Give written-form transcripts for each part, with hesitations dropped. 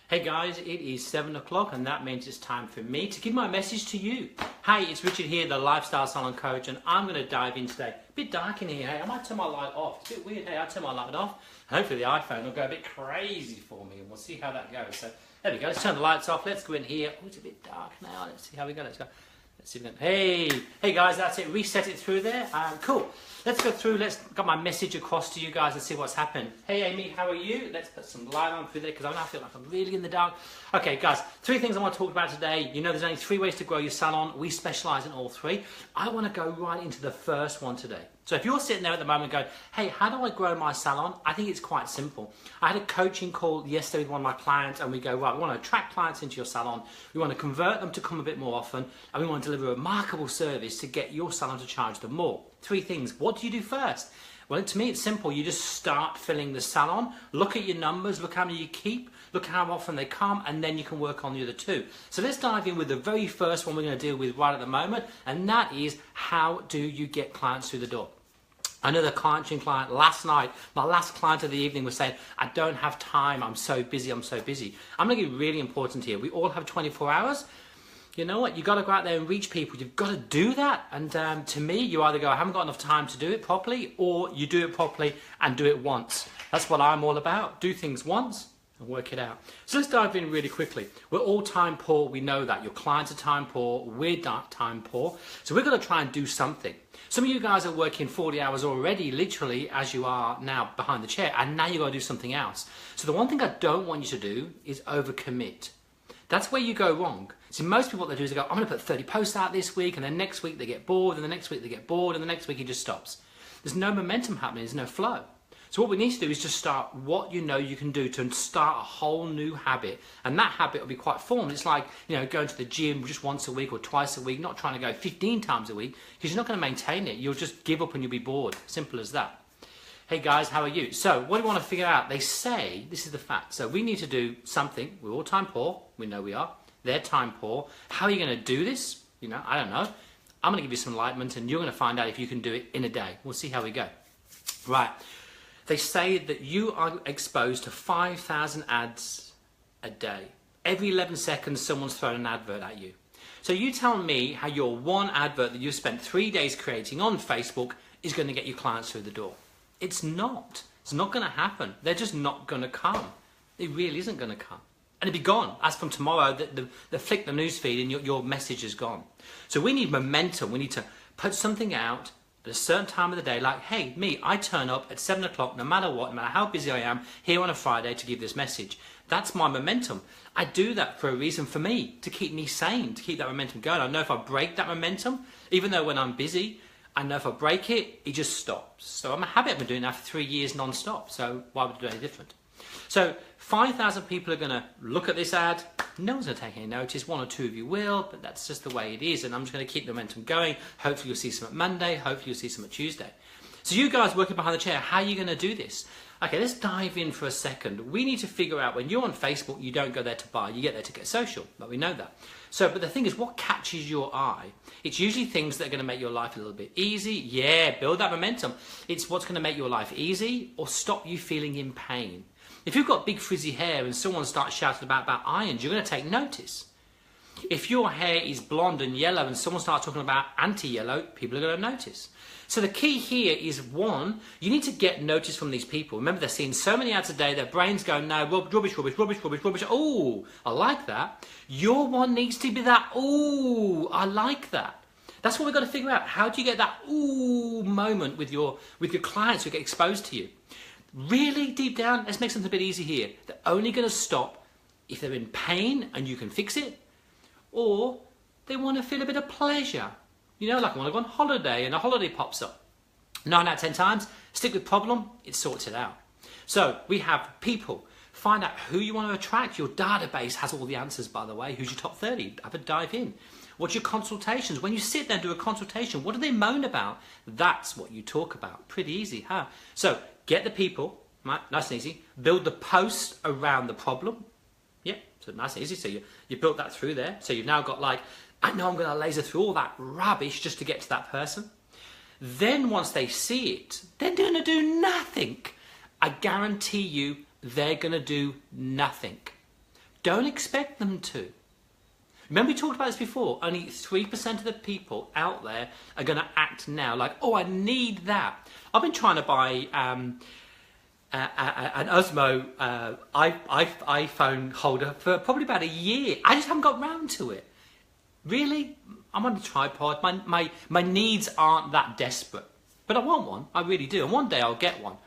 Hey guys, it is 7 o'clock and that means it's time for me to give my message to you. Hey, it's Richard here, the Lifestyle Salon Coach, and I'm going to dive in today. A bit dark in here, hey, I might turn my light off. It's a bit weird, hey, I'll turn my light off. Hopefully the iPhone will go a bit crazy for me and we'll see how that goes. So there we go, let's turn the lights off, let's go in here. Oh, it's a bit dark now, let's see how we go, let's go. Let's see if we can, hey guys, that's it, reset it through there. Cool, let's go through, let's get my message across to you guys and see what's happened. Hey Amy, how are you? Let's put some light on through there because I now feel like I'm really in the dark. Okay guys, 3 things I want to talk about today. You know there's only 3 ways to grow your salon. We specialize in all 3. I want to go right into the first one today. So if you're sitting there at the moment going, hey, how do I grow my salon? I think it's quite simple. I had a coaching call yesterday with one of my clients and we go, right, we want to attract clients into your salon. We want to convert them to come a bit more often and we want to deliver a remarkable service to get your salon to charge them more. 3 things. What do you do first? Well, to me, it's simple. You just start filling the salon, look at your numbers, look how many you keep, look how often they come, and then you can work on the other 2. So let's dive in with the very first one we're going to deal with right at the moment, and that is how do you get clients through the door? I know the coaching client last night, my last client of the evening was saying, I don't have time, I'm so busy, I'm so busy. I'm going to get really important here. We all have 24 hours. You know what? You've got to go out there and reach people. You've got to do that. And to me, you either go, I haven't got enough time to do it properly, or you do it properly and do it once. That's what I'm all about. Do things once and work it out. So let's dive in really quickly. We're all time poor. We know that. Your clients are time poor. We're time poor. So we're going to try and do something. Some of you guys are working 40 hours already, literally, as you are now behind the chair, and now you've got to do something else. So the one thing I don't want you to do is overcommit. That's where you go wrong. See, most people what they do is they go, I'm going to put 30 posts out this week, and then next week they get bored, and the next week they get bored, and the next week it just stops. There's no momentum happening, there's no flow. So what we need to do is just start what you know you can do to start a whole new habit. And that habit will be quite formed. It's like, you know, going to the gym just once a week or twice a week, not trying to go 15 times a week, because you're not going to maintain it. You'll just give up and you'll be bored. Simple as that. Hey guys, how are you? So what do you want to figure out? They say, this is the fact. So we need to do something. We're all time poor. We know we are. They're time poor. How are you going to do this? You know, I don't know. I'm going to give you some enlightenment and you're going to find out if you can do it in a day. We'll see how we go. Right. They say that you are exposed to 5,000 ads a day. Every 11 seconds, someone's thrown an advert at you. So you tell me how your one advert that you spent 3 days creating on Facebook is going to get your clients through the door. It's not. It's not going to happen. They're just not going to come. It really isn't going to come. And it'll be gone. As from tomorrow, they flick the newsfeed and your message is gone. So we need momentum. We need to put something out at a certain time of the day, like, hey, me, I turn up at 7 o'clock, no matter what, no matter how busy I am, here on a Friday to give this message. That's my momentum. I do that for a reason for me, to keep me sane, to keep that momentum going. I know if I break that momentum, even though when I'm busy, I know if I break it, it just stops. So I'm a habit. I've been doing that for 3 years non-stop. So why would I do any different? So 5,000 people are going to look at this ad. No one's going to take any notice. 1 or 2 of you will, but that's just the way it is. And I'm just going to keep the momentum going. Hopefully you'll see some at Monday. Hopefully you'll see some at Tuesday. So you guys working behind the chair, how are you going to do this? Okay, let's dive in for a second. We need to figure out when you're on Facebook, you don't go there to buy. You get there to get social, but we know that. So, but the thing is, what catches your eye? It's usually things that are going to make your life a little bit easy. Yeah, build that momentum. It's what's going to make your life easy or stop you feeling in pain. If you've got big frizzy hair and someone starts shouting about irons, you're going to take notice. If your hair is blonde and yellow and someone starts talking about anti-yellow, people are going to notice. So the key here is, 1, you need to get notice from these people. Remember, they're seeing so many ads a day, their brains go, no, rubbish, rubbish, rubbish, rubbish, rubbish. Oh, I like that. Your one needs to be that, oh, I like that. That's what we've got to figure out. How do you get that ooh moment with your clients who get exposed to you? Really deep down, let's make something a bit easy here. They're only going to stop if they're in pain and you can fix it, or they want to feel a bit of pleasure. You know, like I want to go on holiday and a holiday pops up. 9 out of 10 times, stick with problem, it sorts it out. So we have people. Find out who you want to attract. Your database has all the answers, by the way. Who's your top 30? Have a dive in. What's your consultations? When you sit there and do a consultation, what do they moan about? That's what you talk about. Pretty easy, huh? So get the people, right? Nice and easy. Build the post around the problem. Yeah, so nice and easy. So you built that through there. So you've now got like, I know I'm going to laser through all that rubbish just to get to that person. Then once they see it, they're going to do nothing. I guarantee you they're going to do nothing. Don't expect them to. Remember we talked about this before, only 3% of the people out there are going to act now like, oh, I need that. I've been trying to buy an Osmo iPhone holder for probably about a year. I just haven't got round to it. Really? I'm on a tripod. My needs aren't that desperate. But I want one. I really do. And one day I'll get one.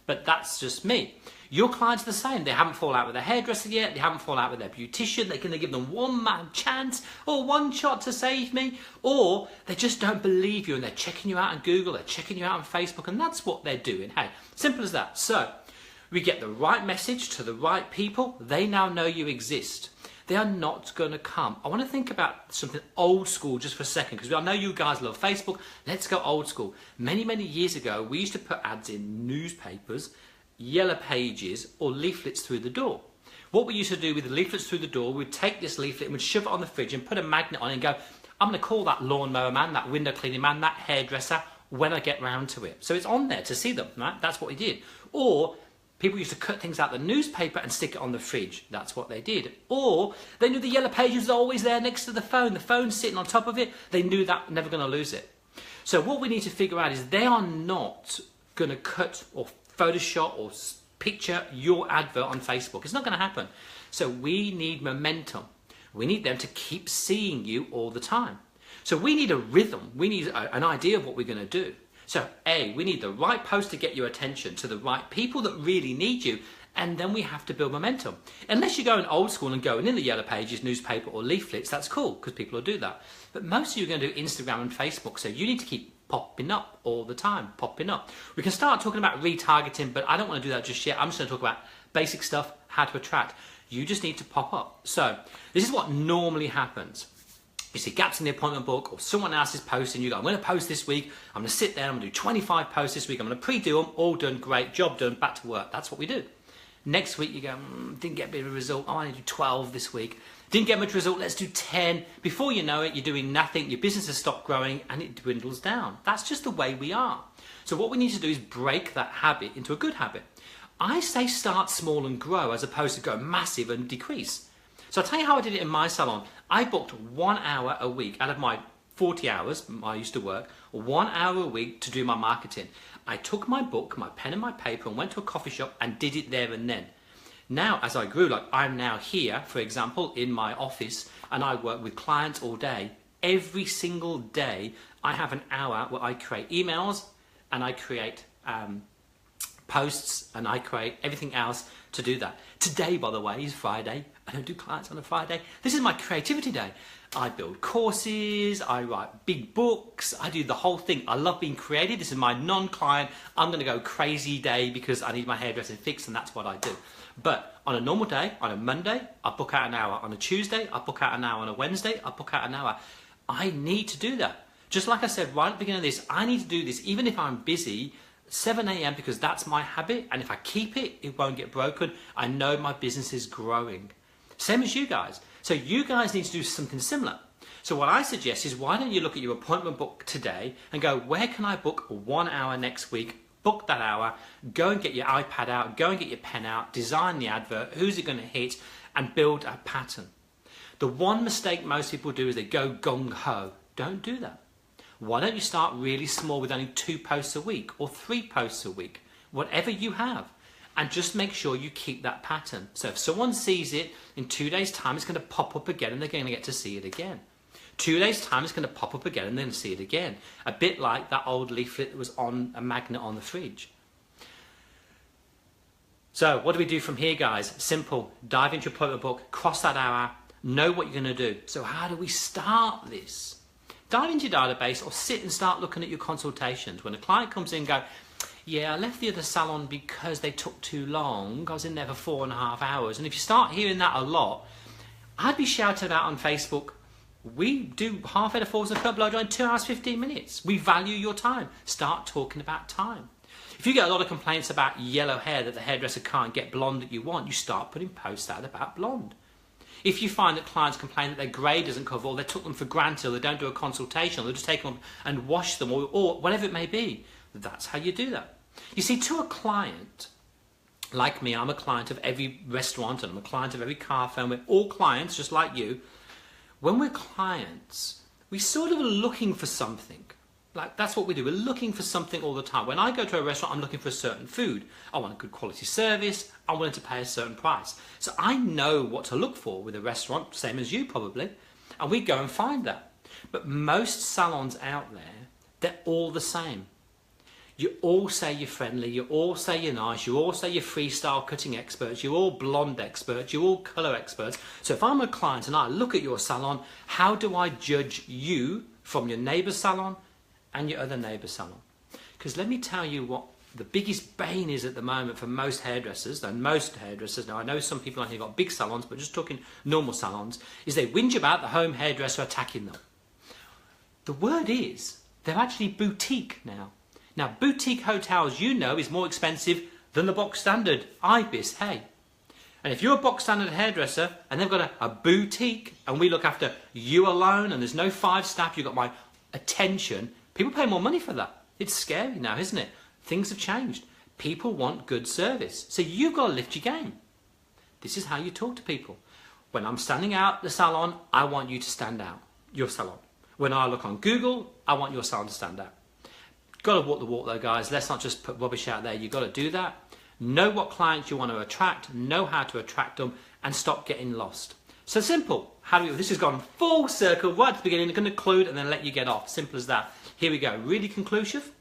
But that's just me. Your clients are the same. They haven't fallen out with their hairdresser yet. They haven't fallen out with their beautician. They're going to give them one man chance or one shot to save me. Or they just don't believe you and they're checking you out on Google. They're checking you out on Facebook. And that's what they're doing. Hey, simple as that. So we get the right message to the right people. They now know you exist. They are not going to come. I want to think about something old school just for a second, because I know you guys love Facebook. Let's go old school. Many, many years ago, we used to put ads in newspapers, yellow pages, or leaflets through the door. What we used to do with the leaflets through the door, we'd take this leaflet and we'd shove it on the fridge and put a magnet on it and go, I'm going to call that lawnmower man, that window cleaning man, that hairdresser when I get round to it. So it's on there to see them, right? That's what we did. Or people used to cut things out of the newspaper and stick it on the fridge. That's what they did. Or they knew the yellow page was always there next to the phone. The phone's sitting on top of it. They knew that, never going to lose it. So what we need to figure out is they are not going to cut or Photoshop or picture your advert on Facebook. It's not going to happen. So we need momentum. We need them to keep seeing you all the time. So we need a rhythm. We need an idea of what we're going to do. So A, we need the right post to get your attention to the right people that really need you, and then we have to build momentum. Unless you're going old school and going in the yellow pages, newspaper or leaflets, that's cool because people will do that. But most of you are going to do Instagram and Facebook, so you need to keep popping up all the time, popping up. We can start talking about retargeting, but I don't want to do that just yet. I'm just going to talk about basic stuff, how to attract. You just need to pop up. So this is what normally happens. You see gaps in the appointment book or someone else is posting, you go, I'm going to post this week, I'm going to sit there, I'm going to do 25 posts this week, I'm going to pre-do them, all done, great, job done, back to work. That's what we do. Next week you go, didn't get a bit of a result, I want to do 12 this week. Didn't get much result, let's do 10. Before you know it, you're doing nothing, your business has stopped growing and it dwindles down. That's just the way we are. So what we need to do is break that habit into a good habit. I say start small and grow as opposed to go massive and decrease. So I'll tell you how I did it in my salon. I booked 1 hour a week out of my 40 hours I used to work, 1 hour a week to do my marketing. I took my book, my pen and my paper and went to a coffee shop and did it there and then. Now, as I grew, like I'm now here, for example, in my office and I work with clients all day. Every single day, I have an hour where I create emails and I create posts and I create everything else to do that. Today, by the way, is Friday. I don't do clients on a Friday. This is my creativity day. I build courses, I write big books, I do the whole thing. I love being creative. This is my non-client, I'm going to go crazy day because I need my hairdressing fixed and that's what I do. But on a normal day, on a Monday, I book out an hour. On a Tuesday, I book out an hour. On a Wednesday, I book out an hour. I need to do that. Just like I said right at the beginning of this, I need to do this even if I'm busy, 7 a.m. because that's my habit. And if I keep it, it won't get broken. I know my business is growing. Same as you guys. So you guys need to do something similar. So what I suggest is why don't you look at your appointment book today and go, where can I book 1 hour next week? Book that hour, go and get your iPad out, go and get your pen out, design the advert, who's it going to hit, and build a pattern. The one mistake most people do is they go gung-ho. Don't do that. Why don't you start really small with only 2 posts a week or 3 posts a week, whatever you have, and just make sure you keep that pattern. So if someone sees it, in 2 days' time, it's going to pop up again and they're going to get to see it again. 2 days' time, it's going to pop up again and then see it again. A bit like that old leaflet that was on a magnet on the fridge. So what do we do from here, guys? Simple. Dive into your appointment book, cross that hour, know what you're going to do. So how do we start this? Dive into your database or sit and start looking at your consultations. When a client comes in and go, yeah, I left the other salon because they took too long. I was in there for 4.5 hours. And if you start hearing that a lot, I'd be shouting about on Facebook, we do half head of falls and curl blow dry in 2 hours, 15 minutes. We value your time. Start talking about time. If you get a lot of complaints about yellow hair that the hairdresser can't get blonde that you want, you start putting posts out about blonde. If you find that clients complain that their grey doesn't cover, or they took them for granted, or they don't do a consultation, or they just take them and wash them, or whatever it may be, that's how you do that. You see, to a client, like me, I'm a client of every restaurant and I'm a client of every car firm. We're all clients, just like you. When we're clients, we sort of are looking for something. Like, that's what we do. We're looking for something all the time. When I go to a restaurant, I'm looking for a certain food. I want a good quality service. I'm willing to pay a certain price. So I know what to look for with a restaurant, same as you probably. And we go and find that. But most salons out there, they're all the same. You all say you're friendly, you all say you're nice, you all say you're freestyle cutting experts, you're all blonde experts, you're all colour experts. So if I'm a client and I look at your salon, how do I judge you from your neighbour's salon and your other neighbour's salon? Because let me tell you what the biggest bane is at the moment for most hairdressers, and most hairdressers, now I know some people have got big salons, but just talking normal salons, is they whinge about the home hairdresser attacking them. The word is, they're actually boutique now. Now, boutique hotels, you know, is more expensive than the box standard Ibis, hey. And if you're a box standard hairdresser and they've got a boutique and we look after you alone and there's no 5 staff, you've got my attention, people pay more money for that. It's scary now, isn't it? Things have changed. People want good service. So you've got to lift your game. This is how you talk to people. When I'm standing out the salon, I want you to stand out, your salon. When I look on Google, I want your salon to stand out. Got to walk the walk though, guys. Let's not just put rubbish out there. You've got to do that. Know what clients you want to attract, know how to attract them, and stop getting lost. So simple. This has gone full circle right at the beginning. I'm going to conclude and then let you get off. Simple as that. Here we go. Really conclusive.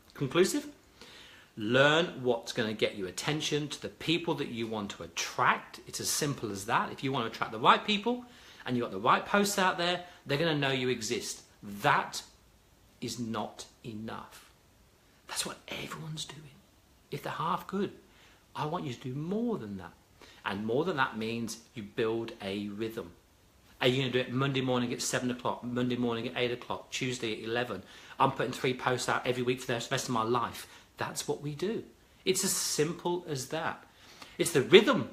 Learn what's going to get you attention to the people that you want to attract. It's as simple as that. If you want to attract the right people and you've got the right posts out there, they're going to know you exist. That is not enough. That's what everyone's doing. If they're half good, I want you to do more than that. And more than that means you build a rhythm. Are you going to do it Monday morning at 7 o'clock, Monday morning at 8 o'clock, Tuesday at 11? I'm putting 3 posts out every week for the rest of my life. That's what we do. It's as simple as that. It's the rhythm,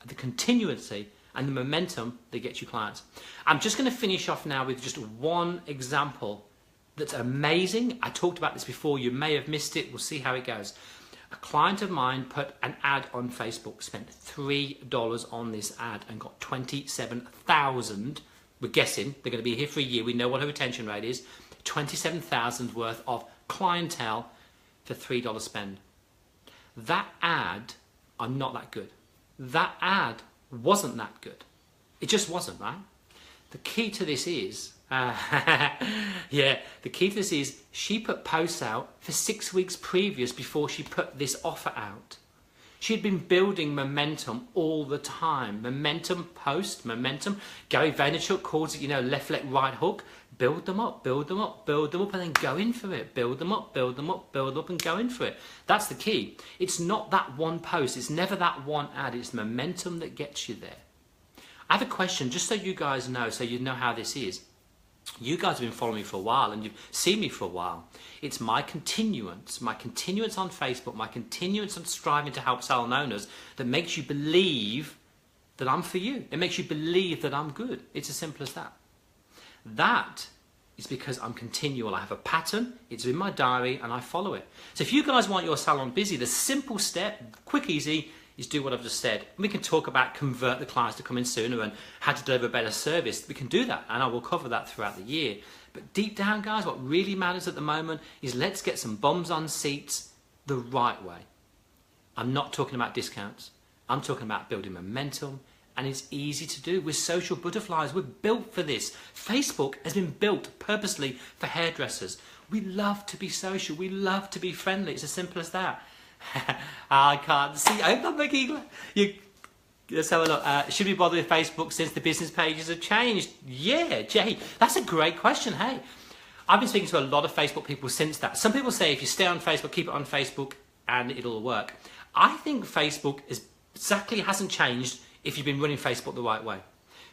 the continuity, and the momentum that gets you clients. I'm just going to finish off now with just one example that's amazing. I talked about this before. You may have missed it. We'll see how it goes. A client of mine put an ad on Facebook, spent $3 on this ad and got 27,000. We're guessing they're going to be here for a year. We know what her retention rate is. 27,000 worth of clientele for $3 spend. That ad, I'm not that good. That ad wasn't that good. It just wasn't, right? The key to this is, the key to this is she put posts out for 6 weeks previous before she put this offer out. She had been building momentum all the time. Momentum, post, momentum. Gary Vaynerchuk calls it, left leg, right hook. Build them up, build them up, build them up, and then go in for it. Build them up, build them up, build up, and go in for it. That's the key. It's not that one post. It's never that one ad. It's momentum that gets you there. I have a question, just so you guys know, so you know how this is. You guys have been following me for a while and you've seen me for a while. It's my continuance on Facebook, my continuance on striving to help salon owners that makes you believe that I'm for you. It makes you believe that I'm good. It's as simple as that. That is because I'm continual. I have a pattern, it's in my diary, and I follow it. So if you guys want your salon busy, the simple step, quick, easy, is do what I've just said. We can talk about convert the clients to come in sooner and how to deliver better service. We can do that, and I will cover that throughout the year. But deep down, guys, what really matters at the moment is let's get some bums on seats the right way. I'm not talking about discounts. I'm talking about building momentum, and it's easy to do. We're social butterflies. We're built for this. Facebook has been built purposely for hairdressers. We love to be social. We love to be friendly. It's as simple as that. I can't see. I'm not making you. Let's have a look. Should we bother with Facebook since the business pages have changed? Yeah, Jay, that's a great question. Hey, I've been speaking to a lot of Facebook people since that. Some people say if you stay on Facebook, keep it on Facebook, and it'll work. I think Facebook hasn't changed if you've been running Facebook the right way.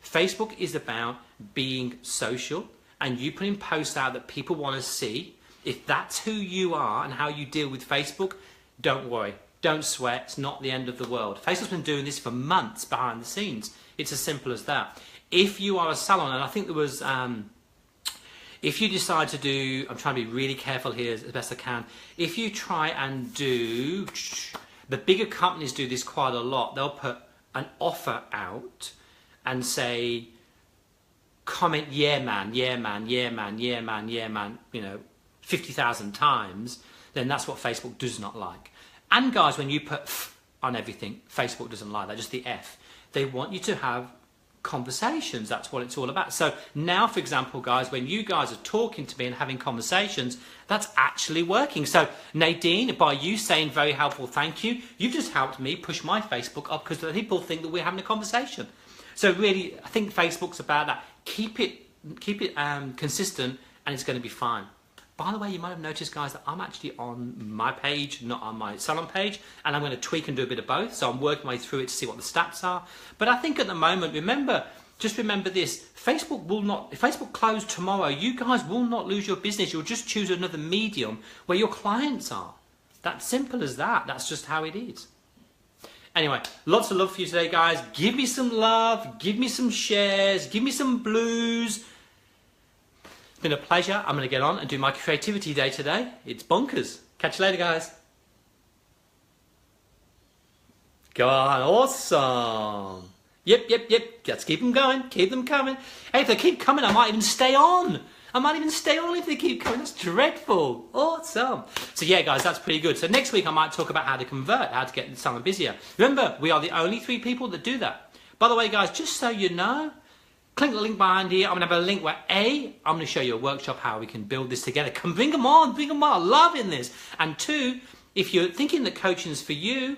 Facebook is about being social and you putting posts out that people want to see. If that's who you are and how you deal with Facebook, don't worry, don't sweat, it's not the end of the world. Facebook's been doing this for months behind the scenes. It's as simple as that. If you are a salon, and I think there was, if you decide to do, I'm trying to be really careful here as best I can, if you try and do The bigger companies do this quite a lot. They'll put an offer out and say, comment, yeah man, yeah man, yeah man, yeah man, yeah man, 50,000 times, then that's what Facebook does not like. And guys, when you put F on everything, Facebook doesn't like that, just the F. They want you to have conversations. That's what it's all about. So now, for example, guys, when you guys are talking to me and having conversations, that's actually working. So Nadine, by you saying very helpful thank you, you've just helped me push my Facebook up because people think that we're having a conversation. So really, I think Facebook's about that. Keep it consistent, and it's going to be fine. By the way, you might have noticed, guys, that I'm actually on my page, not on my Salon page, and I'm going to tweak and do a bit of both. So I'm working my way through it to see what the stats are. But I think at the moment, just remember this: Facebook will not. If Facebook closed tomorrow, you guys will not lose your business. You'll just choose another medium where your clients are. That's simple as that. That's just how it is. Anyway, lots of love for you today, guys. Give me some love. Give me some shares. Give me some blues. It's been a pleasure. I'm going to get on and do my creativity day today. It's bonkers. Catch you later, guys. Go on. Awesome. Yep. Let's keep them going. Keep them coming. Hey, if they keep coming, I might even stay on. If they keep coming. That's dreadful. Awesome. So yeah, guys, that's pretty good. So next week I might talk about how to convert, how to get someone busier. Remember, we are the only 3 people that do that. By the way, guys, just so you know, click the link behind here. I'm going to have a link where A, I'm going to show you a workshop how we can build this together. Come, bring them on. Loving this. And 2, if you're thinking that coaching is for you,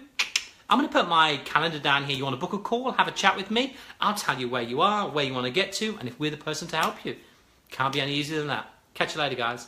I'm going to put my calendar down here. You want to book a call, have a chat with me. I'll tell you where you are, where you want to get to, and if we're the person to help you. Can't be any easier than that. Catch you later, guys.